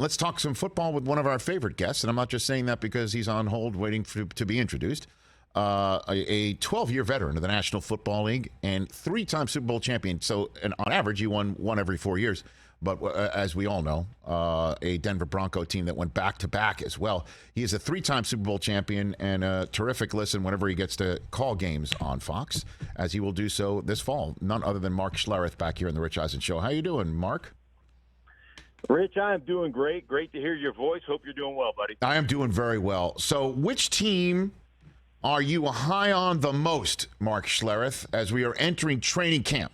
let's talk some football with one of our favorite guests, and I'm not just saying that because he's on hold waiting to be introduced. A 12-year veteran of the National Football League and 3-time Super Bowl champion. So, and on average, he won one every 4 years. But as we all know, a Denver Bronco team that went back-to-back as well. He is a 3-time Super Bowl champion and a terrific listen whenever he gets to call games on Fox, as he will do so this fall. None other than Mark Schlereth back here in the Rich Eisen Show. How you doing, Mark? Rich, I am doing great. Great to hear your voice. Hope you're doing well, buddy. I am doing very well. So which team are you high on the most, Mark Schlereth, as we are entering training camp?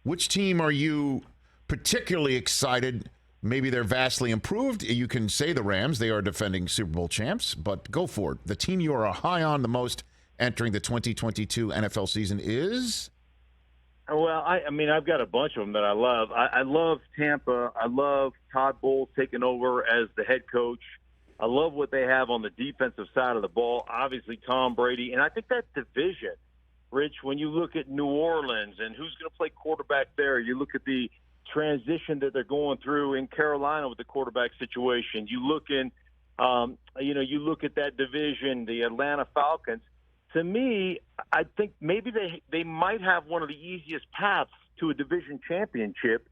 Which team are you particularly excited? Maybe they're vastly improved. You can say the Rams. They are defending Super Bowl champs, but go for it. The team you are high on the most entering the 2022 NFL season is? Well, I mean, I've got a bunch of them that I love. I love Tampa. I love Todd Bowles taking over as the head coach. I love what they have on the defensive side of the ball. Obviously, Tom Brady. And I think that division, Rich, when you look at New Orleans and who's going to play quarterback there, you look at the transition that they're going through in Carolina with the quarterback situation. You look you look at that division, the Atlanta Falcons. To me, I think maybe they might have one of the easiest paths to a division championship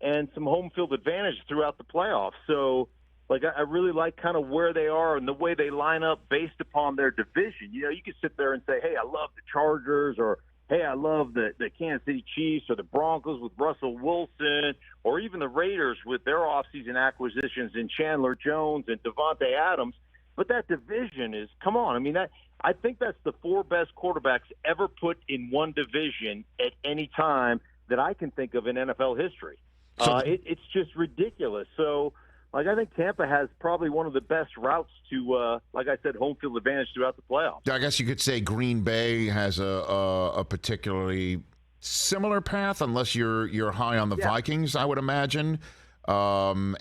and some home field advantage throughout the playoffs. So, I really like kind of where they are and the way they line up based upon their division. You know, you could sit there and say, hey, I love the Chargers, or hey, I love the Kansas City Chiefs, or the Broncos with Russell Wilson, or even the Raiders with their offseason acquisitions in Chandler Jones and Davante Adams. But that division is, come on, I mean, I think that's the 4 best quarterbacks ever put in one division at any time that I can think of in NFL history. It's just ridiculous. So, I think Tampa has probably one of the best routes to, like I said, home field advantage throughout the playoffs. I guess you could say Green Bay has a particularly similar path, unless you're high on the Vikings, I would imagine. The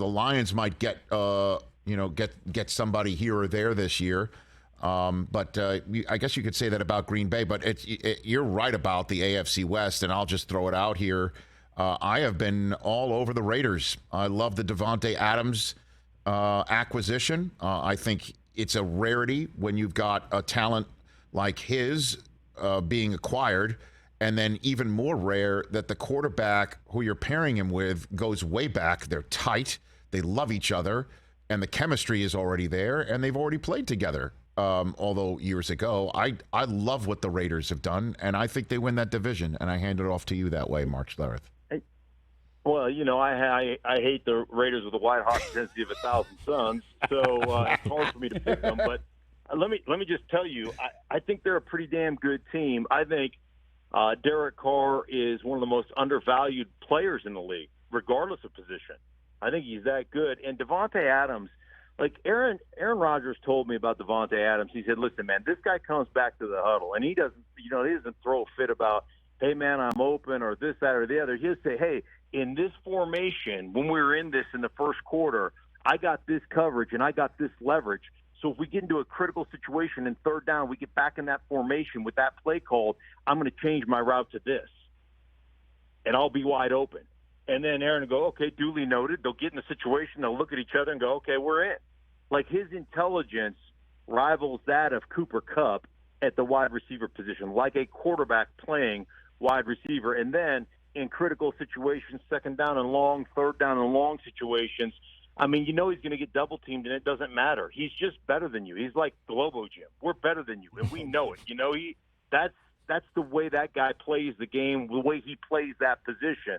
Lions might get somebody here or there this year. I guess you could say that about Green Bay, but you're right about the AFC West, and I'll just throw it out here. I have been all over the Raiders. I love the Davante Adams acquisition. I think it's a rarity when you've got a talent like his being acquired, and then even more rare that the quarterback who you're pairing him with goes way back. They're tight. They love each other, and the chemistry is already there, and they've already played together. Although years ago, I love what the Raiders have done, and I think they win that division, and I hand it off to you that way, Mark Schlereth. Well, I hate the Raiders with a white-hot intensity of 1,000 suns, so it's hard for me to pick them. But let me just tell you, I think they're a pretty damn good team. I think Derek Carr is one of the most undervalued players in the league, regardless of position. I think he's that good. And Davante Adams, Aaron Rodgers told me about Davante Adams. He said, "Listen, man, this guy comes back to the huddle, and he doesn't throw a fit about, hey, man, I'm open," or this, that, or the other. He'll say, hey, in this formation, when we were in this in the first quarter, I got this coverage and I got this leverage. So if we get into a critical situation in third down, we get back in that formation with that play called, I'm going to change my route to this, and I'll be wide open. And then Aaron will go, okay, duly noted. They'll get in the situation. They'll look at each other and go, okay, we're in. His intelligence rivals that of Cooper Kupp at the wide receiver position, like a quarterback playing wide receiver. And then in critical situations, second down and long, third down and long situations, I mean, he's going to get double teamed, and it doesn't matter. He's just better than you. He's like Globo Gym. We're better than you, and we know it. That's the way that guy plays the game, the way he plays that position.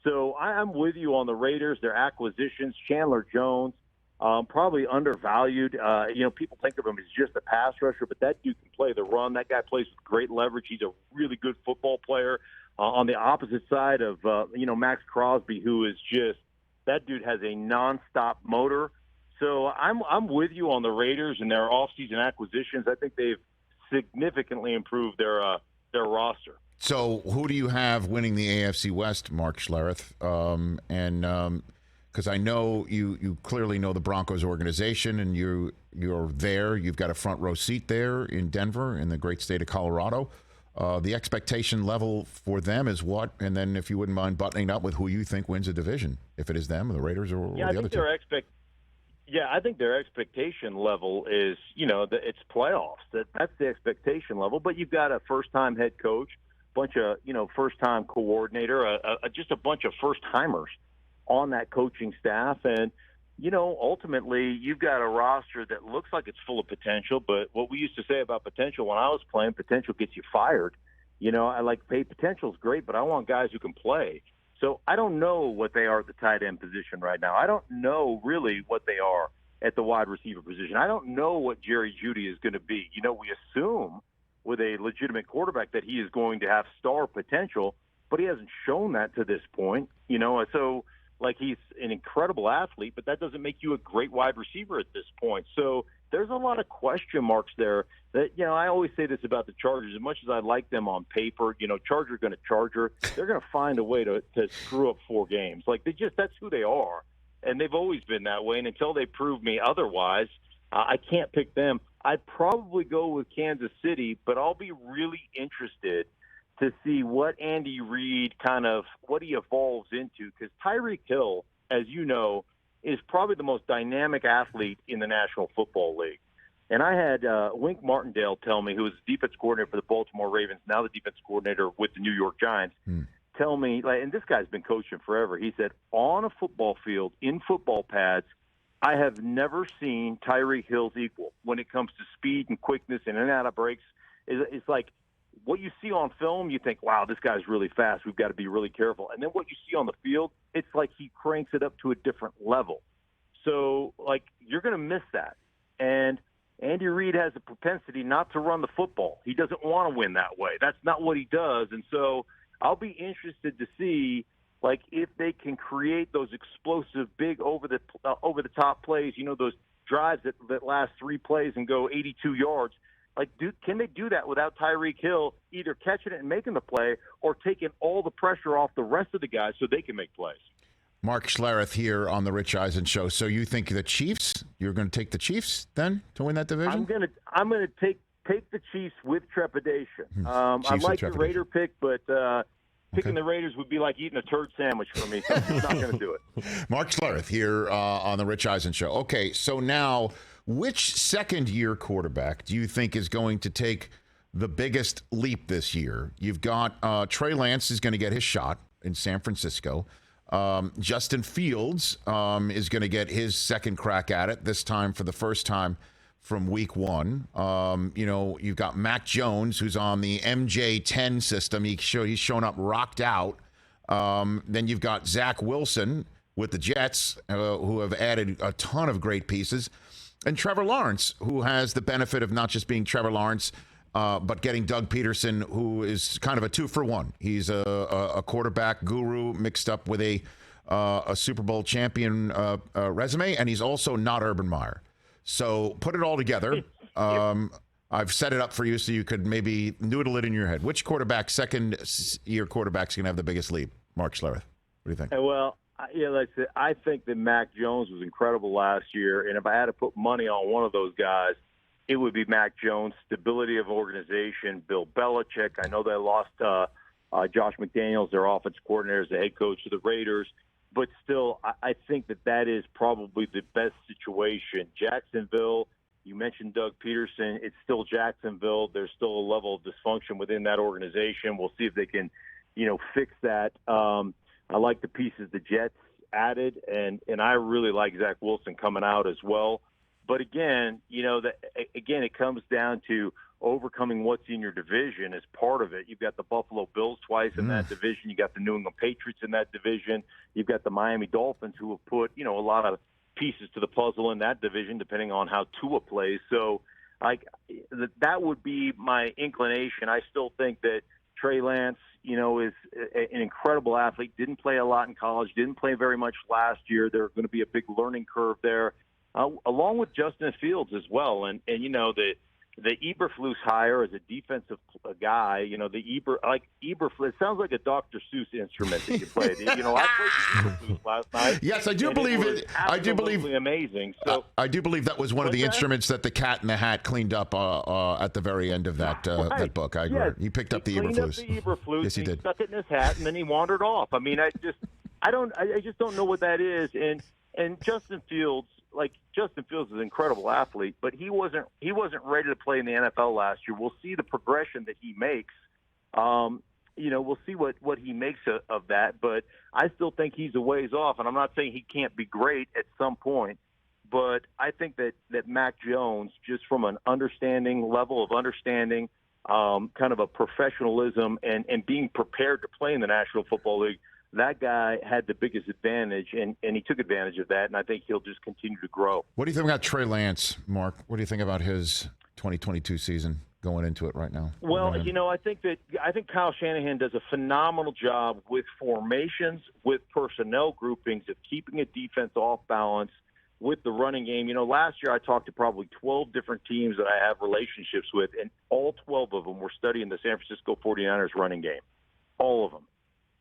So I'm with you on the Raiders, their acquisitions. Chandler Jones, probably undervalued. People think of him as just a pass rusher, but that dude can play the run. That guy plays with great leverage. He's a really good football player. On the opposite side of, Max Crosby, who is just – that dude has a nonstop motor. So I'm with you on the Raiders and their offseason acquisitions. I think they've significantly improved their roster. So who do you have winning the AFC West, Mark Schlereth? Because I know you clearly know the Broncos organization, and you're there. You've got a front row seat there in Denver, in the great state of Colorado. The expectation level for them is what? And then if you wouldn't mind buttoning up with who you think wins a division, if it is them or the Raiders or the other two. I think their expectation level is, it's playoffs. That's the expectation level. But you've got a first-time head coach, bunch of, first-time coordinator, just a bunch of first-timers on that coaching staff. And, ultimately you've got a roster that looks like it's full of potential. But what we used to say about potential when I was playing, potential gets you fired. Potential's great, but I want guys who can play. So I don't know what they are at the tight end position right now. I don't know really what they are at the wide receiver position. I don't know what Jerry Jeudy is going to be. We assume with a legitimate quarterback that he is going to have star potential, but he hasn't shown that to this point. So he's an incredible athlete, but that doesn't make you a great wide receiver at this point. So there's a lot of question marks there that, I always say this about the Chargers. As much as I like them on paper, Charger going to Charger. They're going to find a way to screw up 4 games. That's who they are. And they've always been that way. And until they prove me otherwise, I can't pick them. I'd probably go with Kansas City, but I'll be really interested to see what Andy Reid what he evolves into. Because Tyreek Hill, as you know, is probably the most dynamic athlete in the National Football League. And I had Wink Martindale tell me, who was the defense coordinator for the Baltimore Ravens, now the defense coordinator with the New York Giants, tell me, and this guy's been coaching forever, he said, on a football field, in football pads, I have never seen Tyreek Hill's equal when it comes to speed and quickness and in and out of breaks. It's like what you see on film, you think, wow, this guy's really fast. We've got to be really careful. And then what you see on the field, it's like he cranks it up to a different level. So, you're going to miss that. And Andy Reid has a propensity not to run the football. He doesn't want to win that way. That's not what he does. And so I'll be interested to see, if they can create those explosive, big over-the-top plays, those drives that last 3 plays and go 82 yards. Can they do that without Tyreek Hill either catching it and making the play or taking all the pressure off the rest of the guys so they can make plays? Mark Schlereth here on the Rich Eisen Show. So you think the Chiefs? You're going to take the Chiefs then to win that division? I'm going to take the Chiefs with trepidation. I like the Raider pick, but picking the Raiders would be like eating a turd sandwich for me. So I'm not going to do it. Mark Schlereth here on the Rich Eisen Show. Okay, so now, which second-year quarterback do you think is going to take the biggest leap this year? You've got Trey Lance is going to get his shot in San Francisco. Justin Fields is going to get his second crack at it, this time for the first time from week 1. You've got Mac Jones, who's on the MJ10 system. He's shown up rocked out. Then you've got Zach Wilson with the Jets, who have added a ton of great pieces. And Trevor Lawrence, who has the benefit of not just being Trevor Lawrence, but getting Doug Peterson, who is kind of a 2-for-1. He's a quarterback guru mixed up with a Super Bowl champion resume, and he's also not Urban Meyer. So put it all together. I've set it up for you so you could maybe noodle it in your head. Which second-year quarterback's going to have the biggest leap? Mark Schlereth. What do you think? Well, I think that Mac Jones was incredible last year, and if I had to put money on one of those guys, it would be Mac Jones. Stability of organization, Bill Belichick. I know they lost Josh McDaniels, their offense coordinator, as the head coach of the Raiders, but still, I think that is probably the best situation. Jacksonville, you mentioned Doug Peterson. It's still Jacksonville. There's still a level of dysfunction within that organization. We'll see if they can, fix that. I like the pieces the Jets added, and I really like Zach Wilson coming out as well. But again, it comes down to overcoming what's in your division as part of it. You've got the Buffalo Bills twice in that division. You got the New England Patriots in that division. You've got the Miami Dolphins, who have put, a lot of pieces to the puzzle in that division, depending on how Tua plays. So that would be my inclination. I still think that Trey Lance, is an incredible athlete. Didn't play a lot in college. Didn't play very much last year. There's going to be a big learning curve there, along with Justin Fields as well. And the the Eberflus hire as a defensive guy, Eberflus, it sounds like a Dr. Seuss instrument that you played. I played Eberflus last night. Yes, I do believe it. I do believe amazing. So I do believe that was one of the instruments that the Cat in the Hat cleaned up at the very end of that that book. I agree. Yes, he picked up the Eberflus. Yes, he did. He stuck it in his hat, and then he wandered off. I mean, I just don't know what that is. And Justin Fields is an incredible athlete, but he wasn't ready to play in the NFL last year. We'll see the progression that he makes. We'll see what he makes of that, but I still think he's a ways off, and I'm not saying he can't be great at some point, but I think that Mac Jones, just from an level of understanding, kind of a professionalism and being prepared to play in the National Football League, that guy had the biggest advantage, and he took advantage of that, and I think he'll just continue to grow. What do you think about Trey Lance, Mark? What do you think about his 2022 season going into it right now? Well, I think Kyle Shanahan does a phenomenal job with formations, with personnel groupings, of keeping a defense off balance with the running game. Last year I talked to probably 12 different teams that I have relationships with, and all 12 of them were studying the San Francisco 49ers running game, all of them.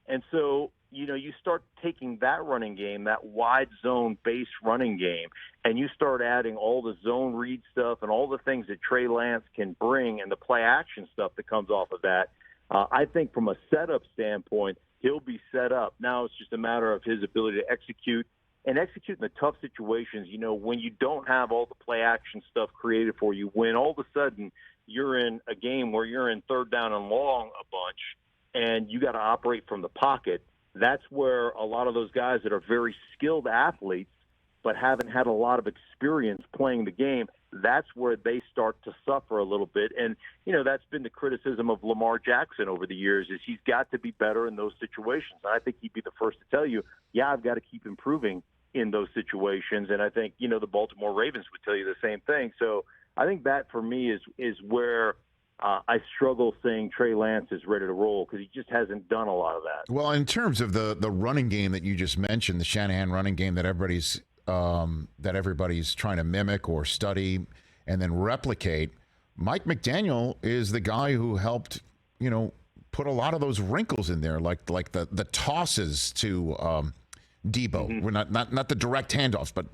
And so, you start taking that running game, that wide zone base running game, and you start adding all the zone read stuff and all the things that Trey Lance can bring and the play action stuff that comes off of that. I think from a setup standpoint, he'll be set up. Now it's just a matter of his ability to execute in the tough situations, when you don't have all the play action stuff created for you, when all of a sudden you're in a game where you're in third down and long a bunch and you got to operate from the pocket. That's where a lot of those guys that are very skilled athletes but haven't had a lot of experience playing the game, that's where they start to suffer a little bit. And, that's been the criticism of Lamar Jackson over the years, is he's got to be better in those situations. And I think he'd be the first to tell you, I've got to keep improving in those situations. And I think, the Baltimore Ravens would tell you the same thing. So I think that for me is where I struggle saying Trey Lance is ready to roll, because he just hasn't done a lot of that. Well, in terms of the running game that you just mentioned, the Shanahan running game that everybody's trying to mimic or study and then replicate, Mike McDaniel is the guy who helped, put a lot of those wrinkles in there, like the tosses to Debo. Mm-hmm. We're not the direct handoffs, but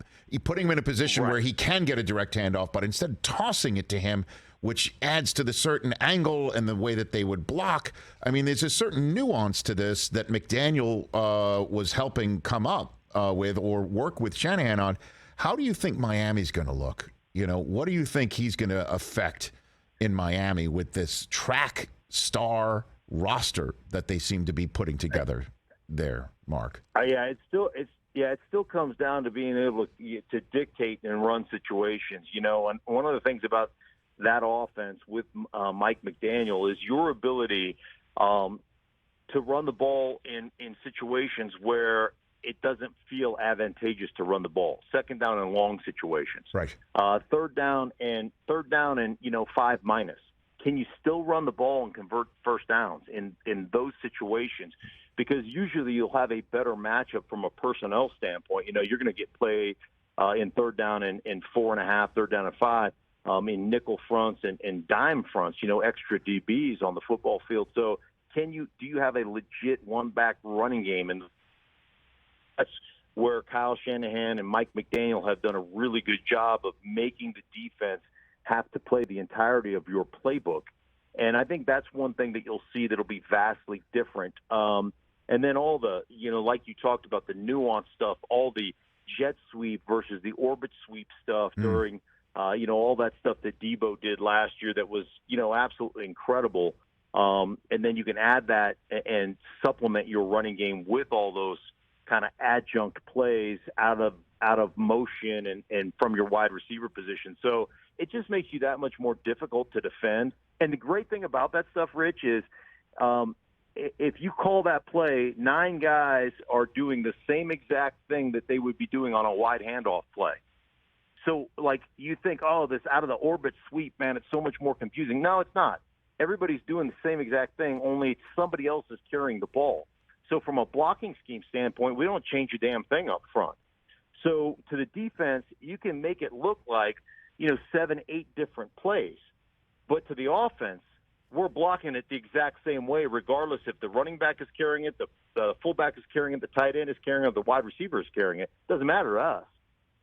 putting him in a position where he can get a direct handoff, but instead tossing it to him, which adds to the certain angle and the way that they would block. I mean, there's a certain nuance to this that McDaniel was helping come up with or work with Shanahan on. How do you think Miami's going to look? What do you think he's going to affect in Miami with this track star roster that they seem to be putting together there, Mark? It still comes down to being able to dictate and run situations, and one of the things about that offense with Mike McDaniel is your ability to run the ball in situations where it doesn't feel advantageous to run the ball. Second down and long situations. Right. Third down and 5-. Can you still run the ball and convert first downs in those situations? Because usually you'll have a better matchup from a personnel standpoint. You're going to get play in third down and 4.5, third down and 5. In nickel fronts and dime fronts, extra DBs on the football field. So do you have a legit one-back running game? And that's where Kyle Shanahan and Mike McDaniel have done a really good job of making the defense have to play the entirety of your playbook. And I think that's one thing that you'll see that'll be vastly different. And then all the, like you talked about, the nuance stuff, all the jet sweep versus the orbit sweep stuff during – all that stuff that Debo did last year that was, absolutely incredible. And then you can add that and supplement your running game with all those kind of adjunct plays out of motion and from your wide receiver position. So it just makes you that much more difficult to defend. And the great thing about that stuff, Rich, is if you call that play, 9 guys are doing the same exact thing that they would be doing on a wide handoff play. So, you think, this out of the orbit sweep, man, it's so much more confusing. No, it's not. Everybody's doing the same exact thing, only somebody else is carrying the ball. So from a blocking scheme standpoint, we don't change a damn thing up front. So to the defense, you can make it look like, 7, 8 different plays. But to the offense, we're blocking it the exact same way, regardless if the running back is carrying it, the fullback is carrying it, the tight end is carrying it, the wide receiver is carrying it. It doesn't matter to us.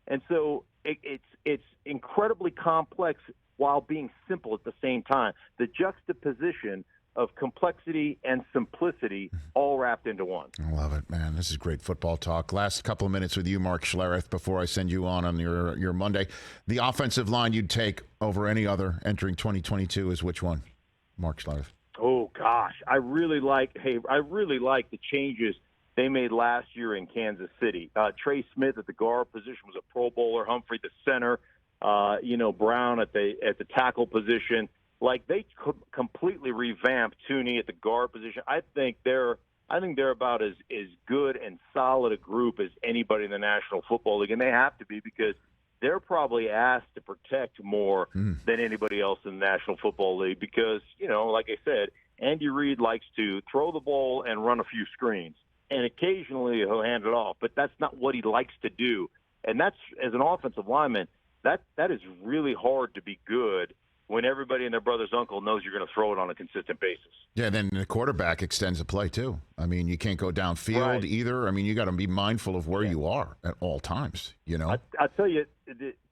And so it's incredibly complex while being simple at the same time. The juxtaposition of complexity and simplicity all wrapped into one. I love it, man. This is great football talk. Last couple of minutes with you, Mark Schlereth, before I send you on your Monday. The offensive line you'd take over any other entering 2022 is which one, Mark Schlereth? Oh, gosh. I really like the changes they made last year in Kansas City. Trey Smith at the guard position was a Pro Bowler. Humphrey, the center. Brown at the tackle position. Like, they completely revamped Tooney at the guard position. I think they're about as good and solid a group as anybody in the National Football League, and they have to be because they're probably asked to protect more than anybody else in the National Football League because, like I said, Andy Reid likes to throw the ball and run a few screens, and occasionally he'll hand it off, but that's not what he likes to do. And that's, as an offensive lineman, that is really hard to be good when everybody and their brother's uncle knows you're going to throw it on a consistent basis. Yeah, then the quarterback extends the play, too. I mean, you can't go downfield either. I mean, you got to be mindful of where you are at all times, I tell you,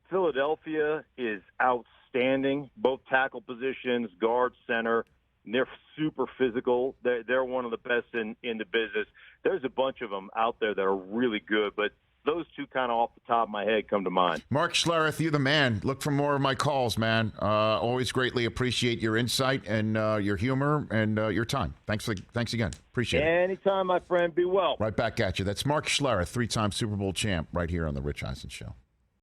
Philadelphia is outstanding, both tackle positions, guard, center. And they're super physical. They're one of the best in the business. There's a bunch of them out there that are really good, but those two kind of off the top of my head come to mind. Mark Schlereth, you're the man. Look for more of my calls, man. Always greatly appreciate your insight and your humor and your time. Thanks again. Appreciate it. Anytime, my friend. Be well. Right back at you. That's Mark Schlereth, 3-time Super Bowl champ, right here on The Rich Eisen Show.